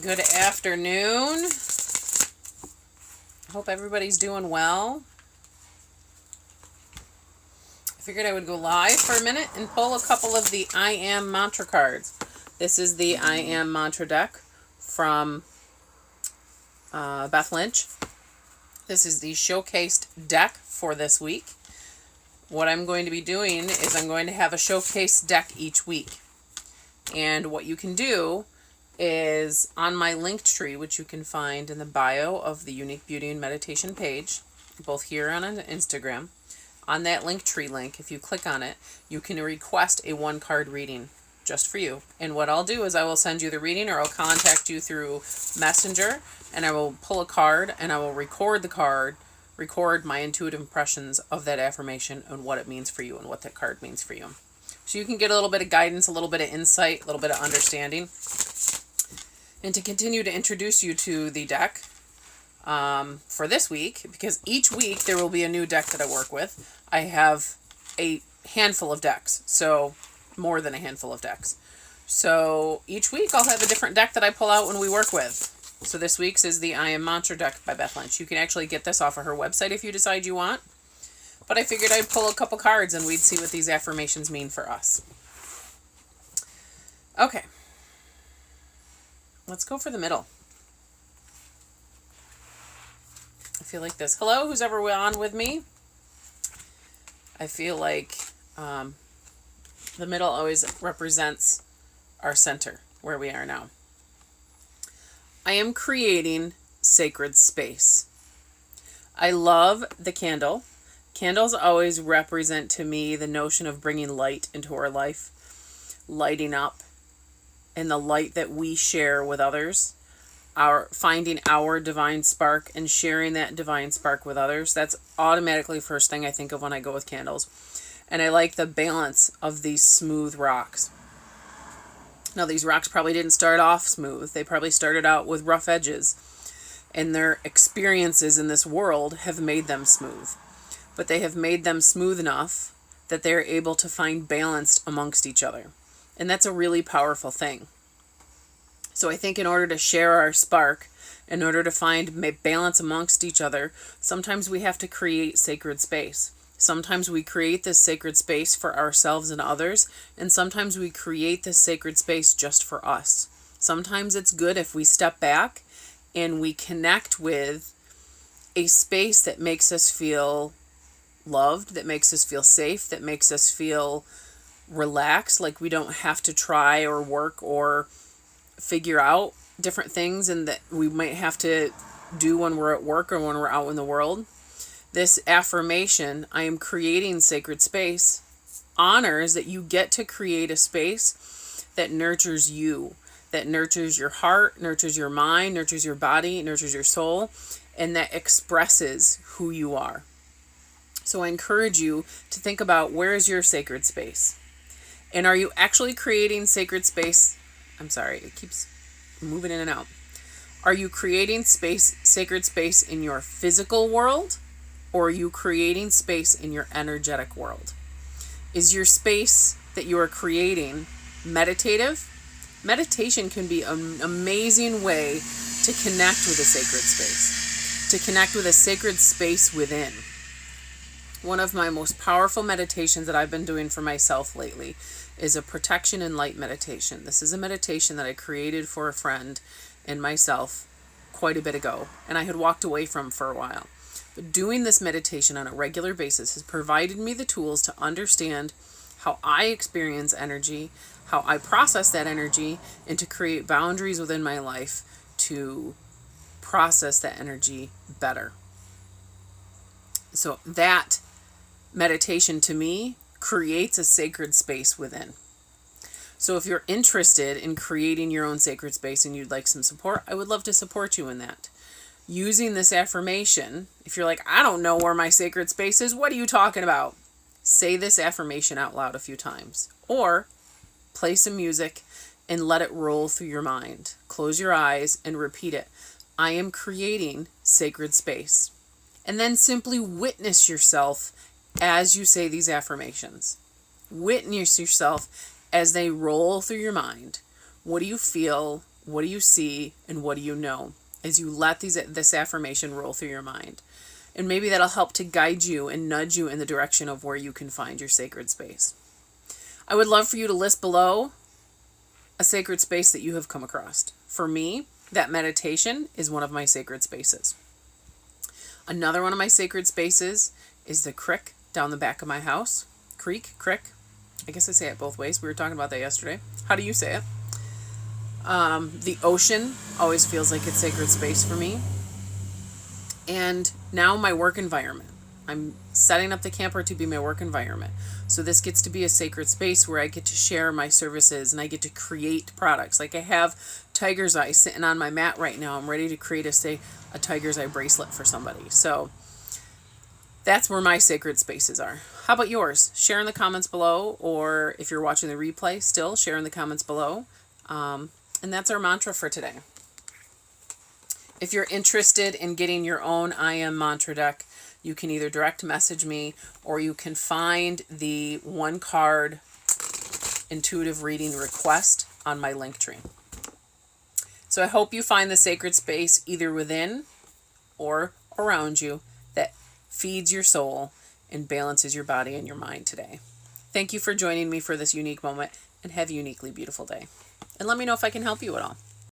Good afternoon. Hope everybody's doing well. I figured I would go live for a minute and pull a couple of the I Am Mantra cards. This is the I Am Mantra deck from Beth Lynch. This is the showcased deck for this week. What I'm going to be doing is I'm going to have a showcase deck each week. And what you can do is on my Linktree, which you can find in the bio of the Unique Beauty and Meditation page, both here and on Instagram. On that Linktree link, if you click on it, you can request a 1-card reading just for you. And what I'll do is I will send you the reading, or I'll contact you through Messenger, and I will pull a card and I will record the card, record my intuitive impressions of that affirmation and what it means for you and what that card means for you. So you can get a little bit of guidance, a little bit of insight, a little bit of understanding. And to continue to introduce you to the deck for this week, because each week there will be a new deck that I work with. I have a handful of decks, so more than a handful of decks. So each week I'll have a different deck that I pull out when we work with. So this week's is the I Am Mantra deck by Beth Lynch. You can actually get this off of her website if you decide you want. But I figured I'd pull a couple cards and we'd see what these affirmations mean for us. Okay. Let's go for the middle. I feel like this. Hello, who's ever on with me? I feel like the middle always represents our center, where we are now. I am creating sacred space. I love the candle. Candles always represent to me the notion of bringing light into our life, lighting up, and the light that we share with others, finding our divine spark and sharing that divine spark with others. That's automatically the first thing I think of when I go with candles. And I like the balance of these smooth rocks. Now, these rocks probably didn't start off smooth. They probably started out with rough edges. And their experiences in this world have made them smooth. But they have made them smooth enough that they're able to find balance amongst each other. And that's a really powerful thing. So I think in order to share our spark, in order to find balance amongst each other, sometimes we have to create sacred space. Sometimes we create this sacred space for ourselves and others, and sometimes we create this sacred space just for us. Sometimes it's good if we step back and we connect with a space that makes us feel loved, that makes us feel safe, that makes us feel relaxed, like we don't have to try or work or figure out different things and that we might have to do when we're at work or when we're out in the world. This affirmation, I am creating sacred space, honors that you get to create a space that nurtures you, that nurtures your heart, nurtures your mind, nurtures your body, nurtures your soul, and that expresses who you are. So I encourage you to think about, where is your sacred space? And are you actually creating sacred space? I'm sorry, it keeps moving in and out. Are you creating sacred space in your physical world? Or are you creating space in your energetic world? Is your space that you are creating meditative? Meditation can be an amazing way to connect with a sacred space, to connect with a sacred space within. One of my most powerful meditations that I've been doing for myself lately is a protection and light meditation. This is a meditation that I created for a friend and myself quite a bit ago, and I had walked away from for a while. But doing this meditation on a regular basis has provided me the tools to understand how I experience energy, how I process that energy, and to create boundaries within my life to process that energy better. So that meditation to me creates a sacred space within. So if you're interested in creating your own sacred space and you'd like some support, I would love to support you in that. Using this affirmation, if you're like, I don't know where my sacred space is, what are you talking about? Say this affirmation out loud a few times. Or play some music and let it roll through your mind. Close your eyes and repeat it. I am creating sacred space. And then simply witness yourself as you say these affirmations. Witness yourself as they roll through your mind. What do you feel? what do you see, and what do you know as you let this affirmation roll through your mind. And maybe that'll help to guide you and nudge you in the direction of where you can find your sacred space. I would love for you to list below a sacred space that you have come across. For me, that meditation is one of my sacred spaces. Another one of my sacred spaces is the creek down the back of my house. Creek. I guess I say it both ways. We were talking about that yesterday. How do you say it? The ocean always feels like it's sacred space for me. And now my work environment. I'm setting up the camper to be my work environment. So this gets to be a sacred space where I get to share my services and I get to create products. Like I have Tiger's Eye sitting on my mat right now. I'm ready to create a Tiger's Eye bracelet for somebody. So that's where my sacred spaces are. How about yours? Share in the comments below, or if you're watching the replay still, share in the comments below. And that's our mantra for today. If you're interested in getting your own I Am Mantra deck, you can either direct message me or you can find the 1-card intuitive reading request on my Linktree. So I hope you find the sacred space either within or around you that feeds your soul and balances your body and your mind today. Thank you for joining me for this unique moment, and have a uniquely beautiful day. And let me know if I can help you at all.